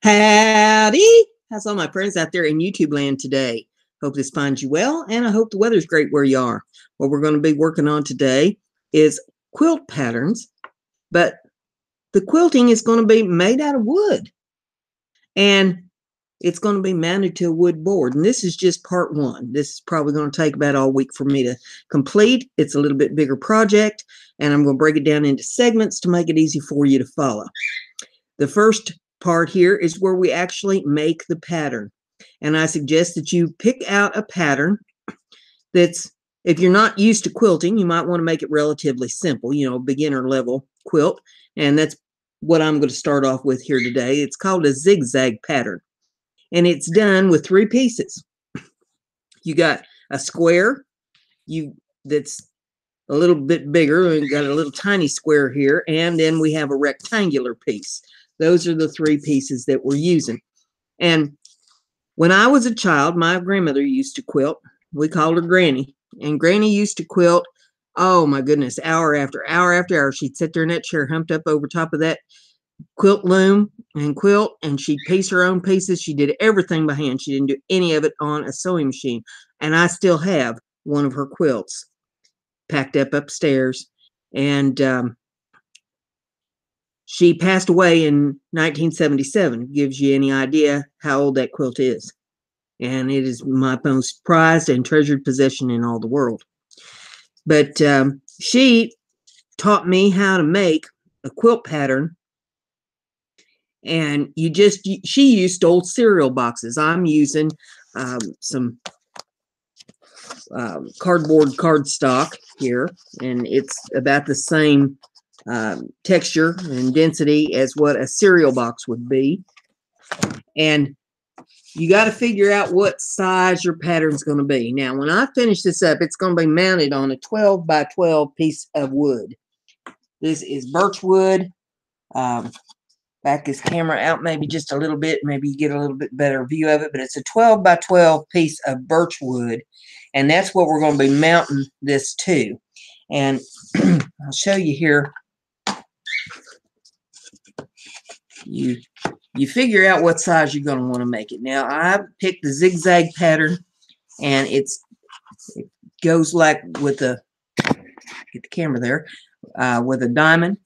Howdy! How's all my friends out there in YouTube land today? Hope this finds you well, and I hope the weather's great where you are. What we're going to be working on today is quilt patterns, but the quilting is going to be made out of wood, and it's going to be mounted to a wood board. And this is just part one. This is probably going to take about all week for me to complete. It's a little bit bigger project, and I'm going to break it down into segments to make it easy for you to follow. The first part here is where we actually make the pattern. And I suggest that you pick out a pattern that's, if you're not used to quilting, you might want to make it relatively simple, beginner level quilt. And that's what I'm going to start off with here today. It's called a zigzag pattern. And it's done with 3 pieces. You got a square that's a little bit bigger, and got a little tiny square here, and then we have a rectangular piece. Those are the 3 pieces that we're using. And when I was a child, my grandmother used to quilt. We called her Granny. And Granny used to quilt, oh my goodness, hour after hour after hour. She'd sit there in that chair, humped up over top of that quilt loom and quilt, and she'd piece her own pieces. She did everything by hand. She didn't do any of it on a sewing machine. And I still have one of her quilts packed up upstairs. And she passed away in 1977. Gives you any idea how old that quilt is. And it is my most prized and treasured possession in all the world. But she taught me how to make a quilt pattern. And she used old cereal boxes. I'm using some cardboard cardstock here, and it's about the same texture and density as what a cereal box would be. And you got to figure out what size your pattern's going to be. Now, when I finish this up, it's going to be mounted on a 12 by 12 piece of wood. This is birch wood. Back this camera out maybe just a little bit. Maybe you get a little bit better view of it. But it's a 12 by 12 piece of birch wood. And that's what we're going to be mounting this to. And I'll show you here. You figure out what size you're going to want to make it. Now, I picked the zigzag pattern, and it goes like with get the camera there, with a diamond.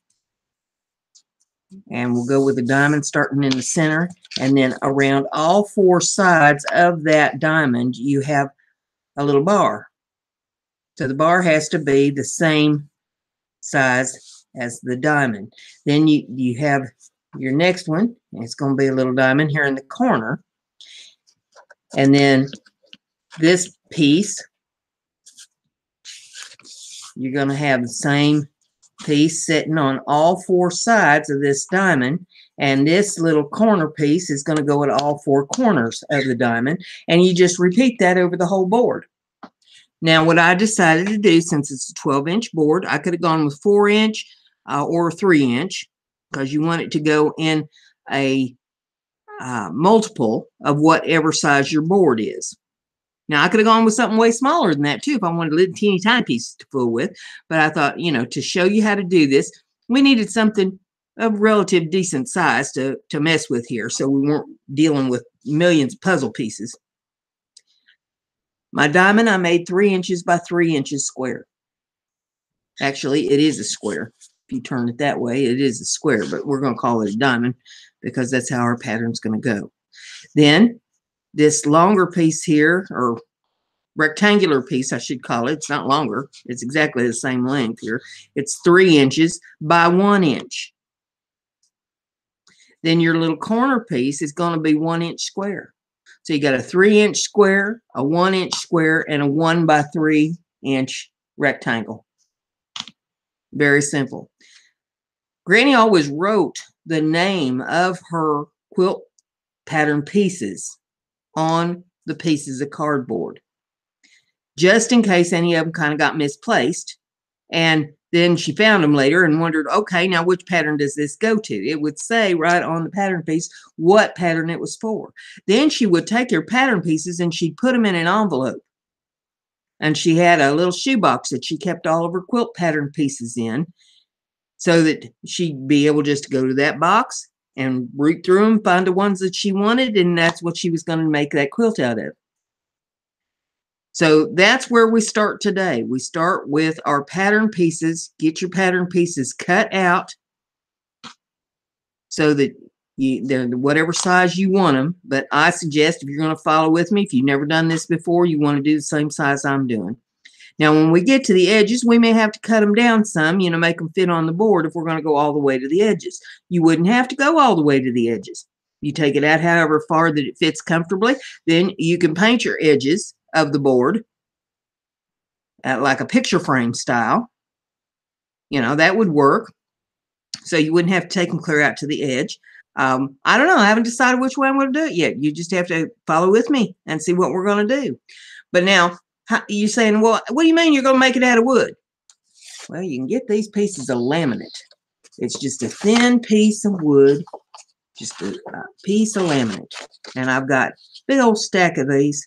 And we'll go with the diamond starting in the center, and then around all 4 sides of that diamond, you have a little bar. So the bar has to be the same size as the diamond. Then you have your next one. It's going to be a little diamond here in the corner. And then this piece, you're going to have the same piece sitting on all 4 sides of this diamond, and this little corner piece is going to go at all 4 corners of the diamond, and you just repeat that over the whole board. Now, what I decided to do, since it's a 12-inch board, I could have gone with 4-inch or 3-inch, because you want it to go in a multiple of whatever size your board is. Now, I could have gone with something way smaller than that, too, if I wanted a little teeny tiny piece to fool with. But I thought, to show you how to do this, we needed something of relative decent size to mess with here, so we weren't dealing with millions of puzzle pieces. My diamond, I made 3 inches by 3 inches square. Actually, it is a square. If you turn it that way, it is a square, but we're going to call it a diamond because that's how our pattern's going to go. Then, this longer piece here, or rectangular piece, I should call it. It's not longer. It's exactly the same length here. It's 3 inches by 1 inch. Then your little corner piece is going to be 1 inch square. So you got a 3-inch square, a 1-inch square, and a 1 by 3 inch rectangle. Very simple. Granny always wrote the name of her quilt pattern pieces on the pieces of cardboard, just in case any of them kind of got misplaced. And then she found them later and wondered, okay, now which pattern does this go to? It would say right on the pattern piece what pattern it was for. Then she would take her pattern pieces and she'd put them in an envelope. And she had a little shoebox that she kept all of her quilt pattern pieces in, so that she'd be able just to go to that box and root through them, find the ones that she wanted, and that's what she was going to make that quilt out of. So that's where we start today. We start with our pattern pieces. Get your pattern pieces cut out so that they're whatever size you want them. But I suggest, if you're going to follow with me, if you've never done this before, you want to do the same size I'm doing. Now, when we get to the edges, we may have to cut them down some, make them fit on the board if we're going to go all the way to the edges. You wouldn't have to go all the way to the edges. You take it out however far that it fits comfortably. Then you can paint your edges of the board like a picture frame style. That would work. So you wouldn't have to take them clear out to the edge. I don't know. I haven't decided which way I'm going to do it yet. You just have to follow with me and see what we're going to do. But now, you're saying, well, what do you mean you're going to make it out of wood? Well, you can get these pieces of laminate. It's just a thin piece of wood, just a piece of laminate. And I've got a big old stack of these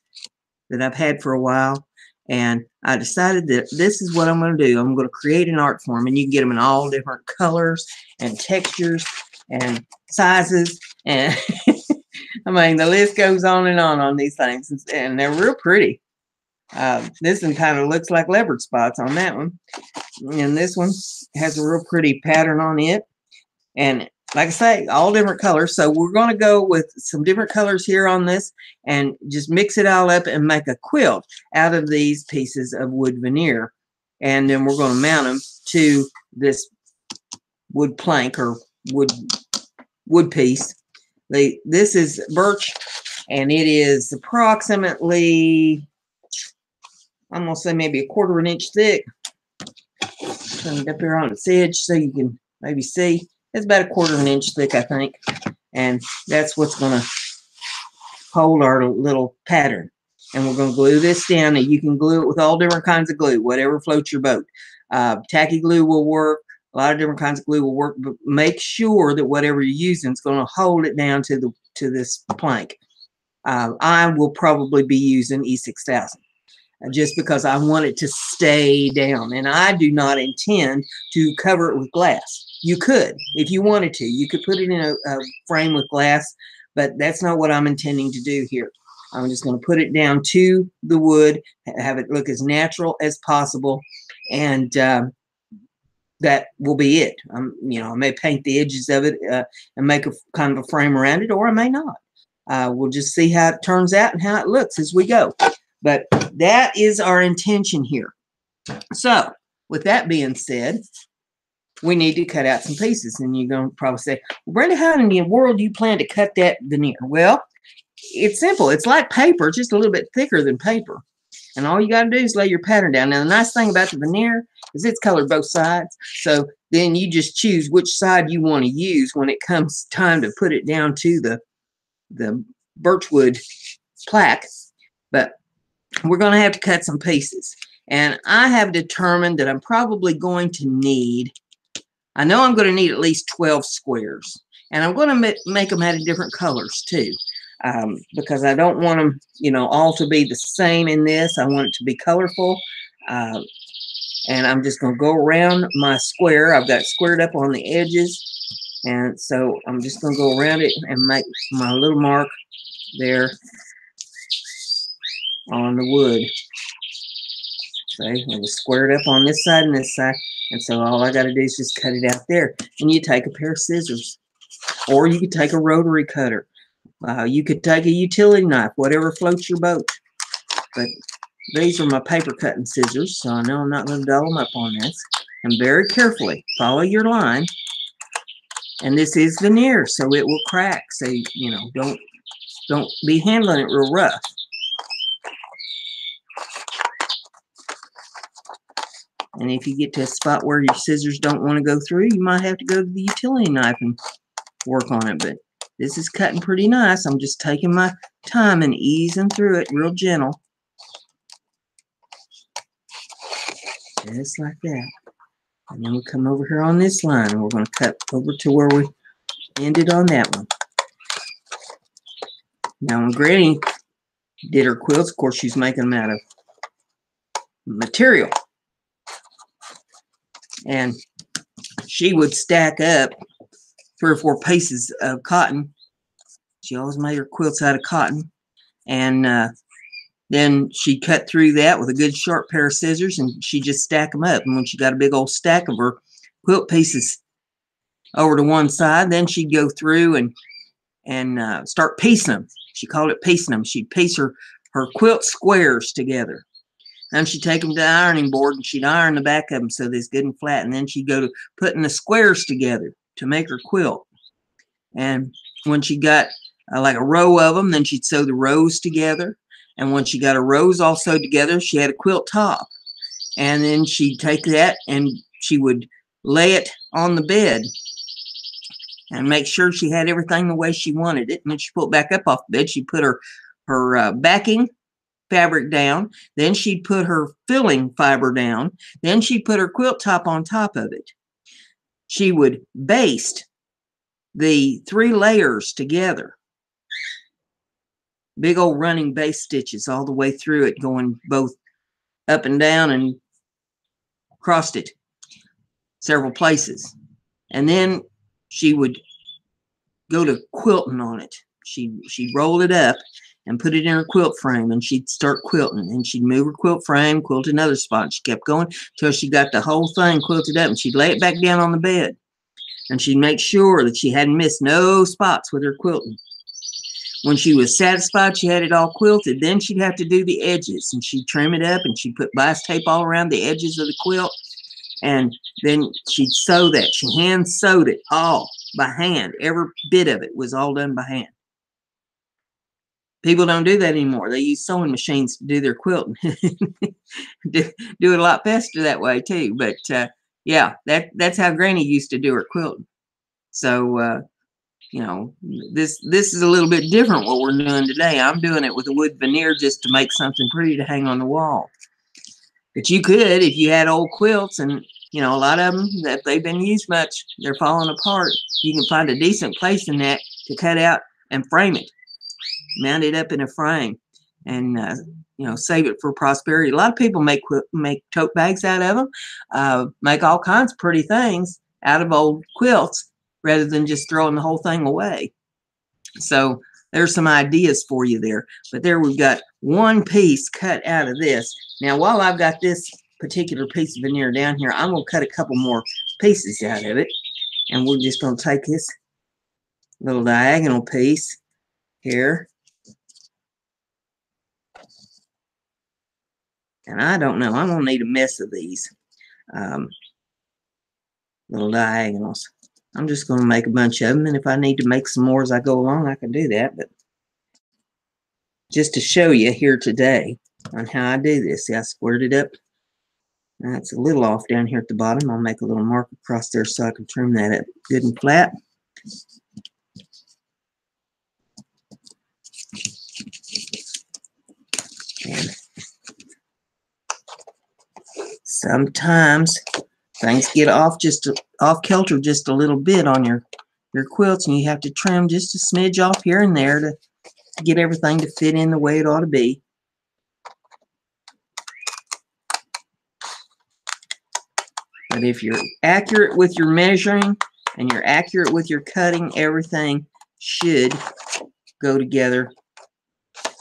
that I've had for a while. And I decided that this is what I'm going to do. I'm going to create an art form, and you can get them in all different colors and textures and sizes. And I mean, the list goes on these things, and they're real pretty. This one kind of looks like leopard spots on that one. And this one has a real pretty pattern on it. And like I say, all different colors. So we're going to go with some different colors here on this and just mix it all up and make a quilt out of these pieces of wood veneer. And then we're going to mount them to this wood plank or wood piece. This is birch, and it is approximately, I'm going to say maybe 1/4 inch thick. Turn it up here on its edge so you can maybe see. It's about 1/4 inch thick, I think. And that's what's going to hold our little pattern. And we're going to glue this down. And you can glue it with all different kinds of glue, whatever floats your boat. Tacky glue will work. A lot of different kinds of glue will work. But make sure that whatever you're using is going to hold it down to this plank. I will probably be using E6000. Just because I want it to stay down. And I do not intend to cover it with glass. You could, if you wanted to. You could put it in a frame with glass, but that's not what I'm intending to do here. I'm just going to put it down to the wood, have it look as natural as possible, and that will be it. I may paint the edges of it and make a kind of a frame around it, or I may not. We'll just see how it turns out and how it looks as we go. But that is our intention here. So with that being said, we need to cut out some pieces. And you're going to probably say, well, Brenda, how in the world do you plan to cut that veneer? Well, it's simple. It's like paper, just a little bit thicker than paper. And all you got to do is lay your pattern down. Now, the nice thing about the veneer is it's colored both sides. So then you just choose which side you want to use when it comes time to put it down to the birchwood plaque. But we're going to have to cut some pieces. And I have determined that I'm probably going to need, I know I'm going to need at least 12 squares. And I'm going to make them out of different colors too. Because I don't want them, all to be the same in this. I want it to be colorful. And I'm just going to go around my square. I've got it squared up on the edges. And so I'm just going to go around it and make my little mark there on the wood. See, it was squared up on this side and this side. And so all I got to do is just cut it out there. And you take a pair of scissors. Or you could take a rotary cutter. You could take a utility knife, whatever floats your boat. But these are my paper cutting scissors, so I know I'm not going to dull them up on this. And very carefully follow your line. And this is veneer, so it will crack. So, don't be handling it real rough. And if you get to a spot where your scissors don't want to go through, you might have to go to the utility knife and work on it. But this is cutting pretty nice. I'm just taking my time and easing through it real gentle. Just like that. And then we come over here on this line, and we're going to cut over to where we ended on that one. Now, when Granny did her quilts, of course, she's making them out of material. And she would stack up 3 or 4 pieces of cotton. She always made her quilts out of cotton. And then she'd cut through that with a good sharp pair of scissors, and she'd just stack them up. And when she got a big old stack of her quilt pieces over to one side, then she'd go through and start piecing them. She called it piecing them. She'd piece her quilt squares together. Then she'd take them to the ironing board and she'd iron the back of them so they're good and flat. And then she'd go to putting the squares together to make her quilt. And when she got like a row of them, then she'd sew the rows together. And when she got her rows all sewed together, she had a quilt top. And then she'd take that and she would lay it on the bed and make sure she had everything the way she wanted it. And then she pulled back up off the bed. She'd put her backing fabric down. Then she'd put her filling fiber down. Then she'd put her quilt top on top of it. She would baste the 3 layers together. Big old running base stitches all the way through it, going both up and down and across it several places. And then she would go to quilting on it. She'd roll it up and put it in her quilt frame, and she'd start quilting. And she'd move her quilt frame, quilt another spot. She kept going till she got the whole thing quilted up, and she'd lay it back down on the bed. And she'd make sure that she hadn't missed no spots with her quilting. When she was satisfied she had it all quilted, then she'd have to do the edges, and she'd trim it up, and she'd put bias tape all around the edges of the quilt. And then she'd sew that. She hand sewed it all by hand. Every bit of it was all done by hand. People don't do that anymore. They use sewing machines to do their quilting. do it a lot faster that way too. But yeah, that's how Granny used to do her quilting. So you know, this is a little bit different what we're doing today. I'm doing it with a wood veneer just to make something pretty to hang on the wall. But you could, if you had old quilts, and you know, a lot of them, that they've been used much, they're falling apart. You can find a decent place in that to cut out and frame it, mount it up in a frame, and you know, save it for prosperity. A lot of people make tote bags out of them, make all kinds of pretty things out of old quilts, rather than just throwing the whole thing away. So there's some ideas for you there. But there we've got one piece cut out of this. Now, while I've got this particular piece of veneer down here, I'm going to cut a couple more pieces out of it. And we're just going to take this little diagonal piece here. And I don't know, I'm going to need a mess of these little diagonals. I'm just going to make a bunch of them, and if I need to make some more as I go along, I can do that. But just to show you here today on how I do this, see, I squared it up. Now it's a little off down here at the bottom. I'll make a little mark across there so I can trim that up good and flat. And sometimes things get off kilter just a little bit on your quilts, and you have to trim just a smidge off here and there to get everything to fit in the way it ought to be. But if you're accurate with your measuring and you're accurate with your cutting, everything should go together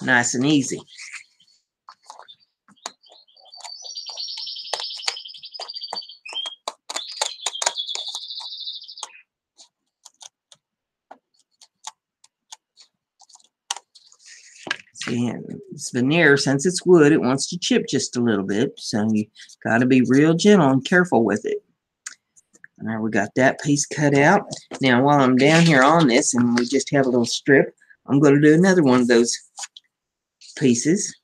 nice and easy. And this veneer, since it's wood, it wants to chip just a little bit, so you got to be real gentle and careful with it. And now we got that piece cut out. Now, while I'm down here on this, and we just have a little strip, I'm going to do another one of those pieces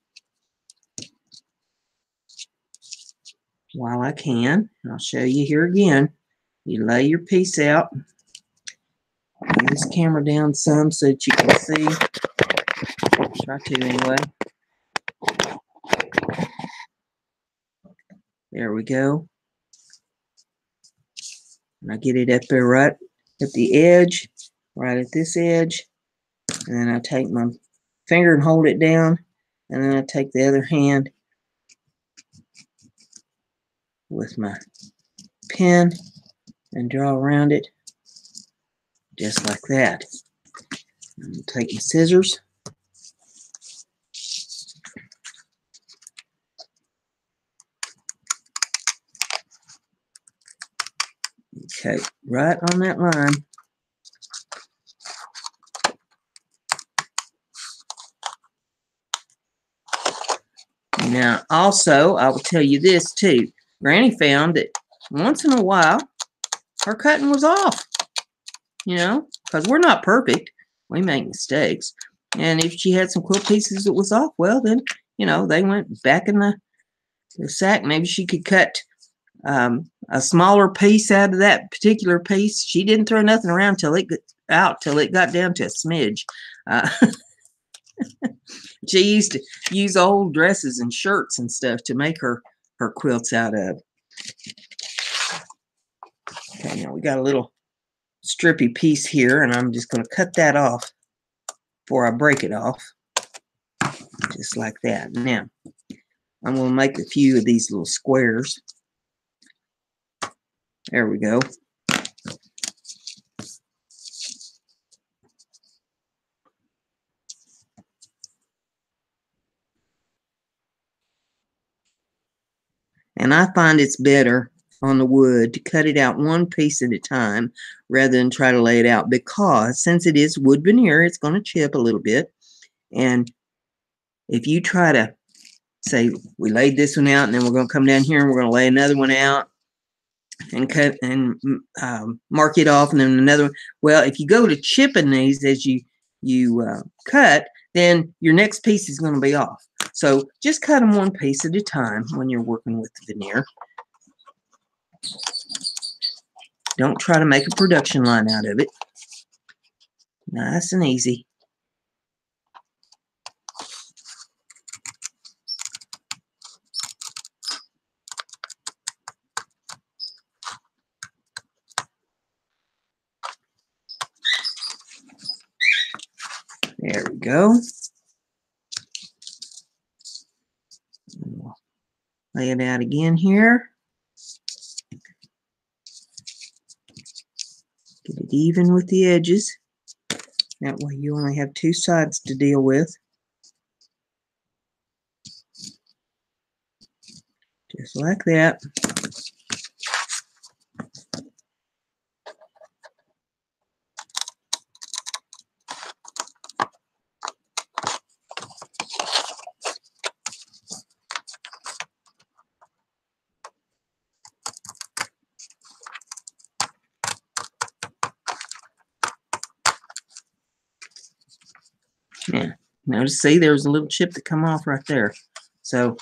while I can. I'll show you here again. You lay your piece out. Bring this camera down some so that you can see. Try to anyway. There we go. And I get it up there right at the edge, right at this edge. And then I take my finger and hold it down. And then I take the other hand with my pen and draw around it just like that. I'm going to take my scissors. Okay, right on that line. Now, also, I will tell you this too. Granny found that once in a while, her cutting was off. You know, because we're not perfect. We make mistakes. And if she had some quilt pieces that was off, well, then, you know, they went back in the sack. Maybe she could cut a smaller piece out of that particular piece. She didn't throw nothing around till it got down to a smidge. She used to use old dresses and shirts and stuff to make her quilts out of. Okay, now we got a little strippy piece here, and I'm just going to cut that off before I break it off, just like that. Now, I'm going to make a few of these little squares. There we go. And I find it's better on the wood to cut it out one piece at a time rather than try to lay it out, because since it is wood veneer, it's going to chip a little bit. And if you try to say, we laid this one out and then we're going to come down here and we're going to lay another one out and cut and mark it off, and then another one. Well, if you go to chipping these as you cut, then your next piece is going to be off. So just cut them one piece at a time when you're working with the veneer. Don't try to make a production line out of it. Nice and easy. There we go. Lay it out again here. Get it even with the edges. That way you only have two sides to deal with. Just like that. Yeah, notice, see, there's a little chip that come off right there. So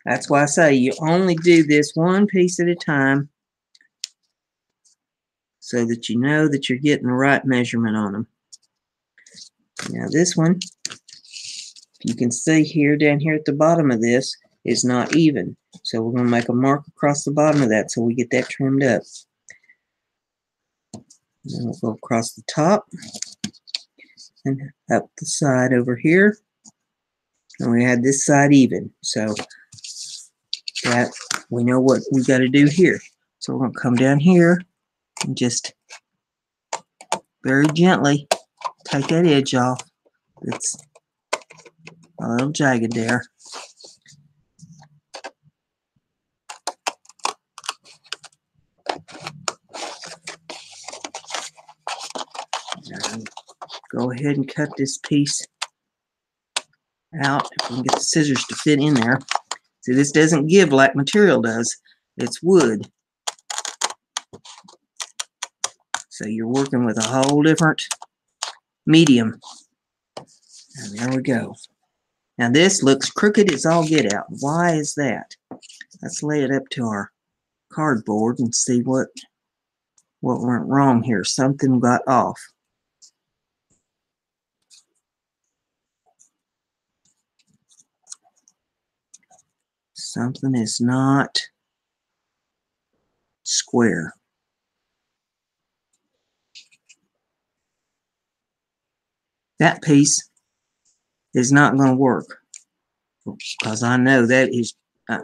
that's why I say you only do this one piece at a time so that you know that you're getting the right measurement on them. Now this one, you can see here, down here at the bottom of this, is not even. So we're going to make a mark across the bottom of that so we get that trimmed up. Then we'll go across the top and up the side over here. And we had this side even. So that we know what we got to do here. So we're going to come down here and just very gently take that edge off. It's a little jagged there. And go ahead and cut this piece out if we can get the scissors to fit in there. See, this doesn't give like material does. It's wood. So you're working with a whole different medium. And there we go. Now this looks crooked as all get out. Why is that? Let's lay it up to our cardboard and see what went wrong here. Something got off. Something is not square. That piece is not going to work, because I know that is,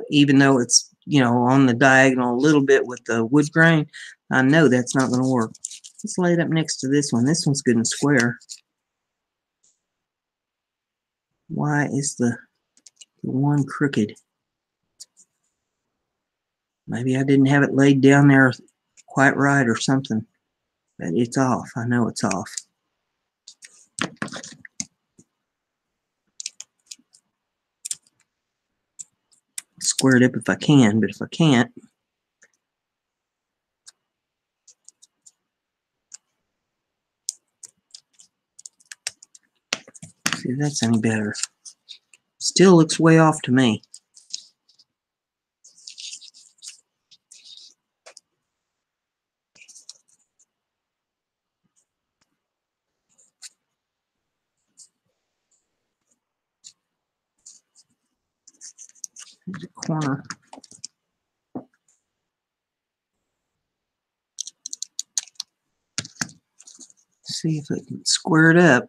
even though it's, you know, on the diagonal a little bit with the wood grain, I know that's not going to work. Let's lay it up next to this one. This one's good and square. Why is the one crooked? Maybe I didn't have it laid down there quite right or something. But it's off. I know it's off. Square it up if I can, but if I can't, see if that's any better. Still looks way off to me. There's a corner. See if I can square it up.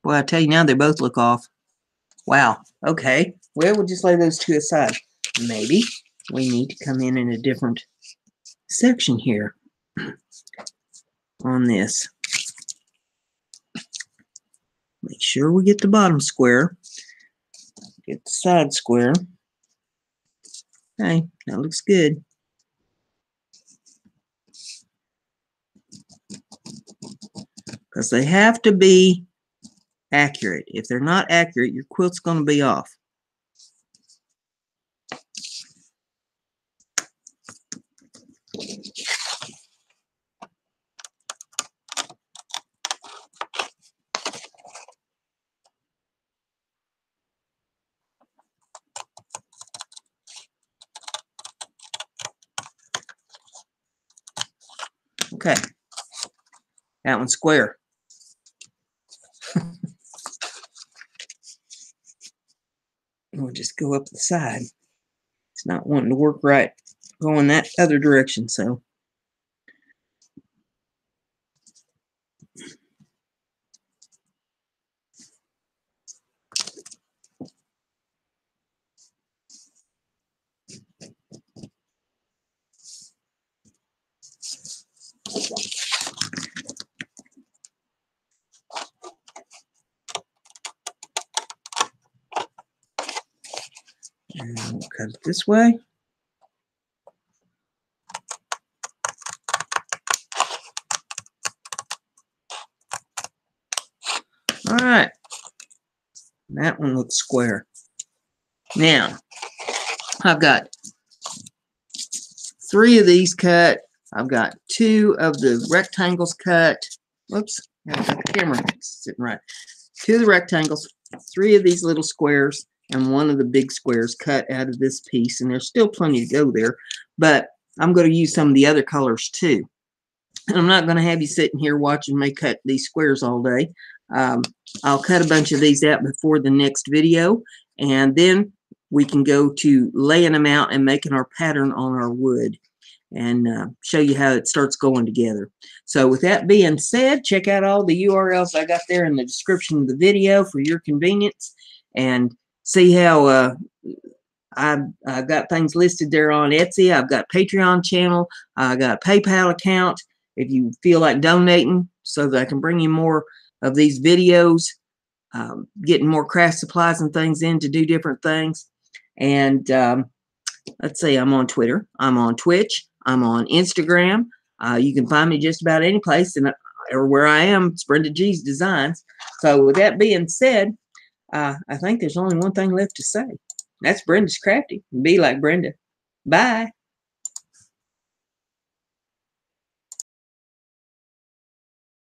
Boy, I tell you now, they both look off. Wow. Okay. Well, we'll just lay those two aside. Maybe we need to come in a different section here on this. Make sure we get the bottom square. Get the side square. Okay, that looks good. Because they have to be accurate. If they're not accurate, your quilt's going to be off. Okay, that one's square. We'll just go up the side. It's not wanting to work right going that other direction, so. And we'll cut it this way. All right. That one looks square. Now, I've got 3 of these cut. I've got 2 of the rectangles cut. Whoops, I've got the camera sitting right. 2 of the rectangles, 3 of these little squares, and 1 of the big squares cut out of this piece. And there's still plenty to go there, but I'm going to use some of the other colors too. And I'm not going to have you sitting here watching me cut these squares all day. I'll cut a bunch of these out before the next video, and then we can go to laying them out and making our pattern on our wood and show you how it starts going together. So with that being said, check out all the URLs I got there in the description of the video for your convenience, and see how I've got things listed there on Etsy. I've got a Patreon channel. I got a PayPal account if you feel like donating, so that I can bring you more of these videos, getting more craft supplies and things in to do different things. And let's see, I'm on Twitter, I'm on Twitch, I'm on Instagram. You can find me just about any place, and or where I am, it's BrendaG Designs. So with that being said, I think there's only one thing left to say. That's Brenda's Crafty. Be like Brenda. Bye.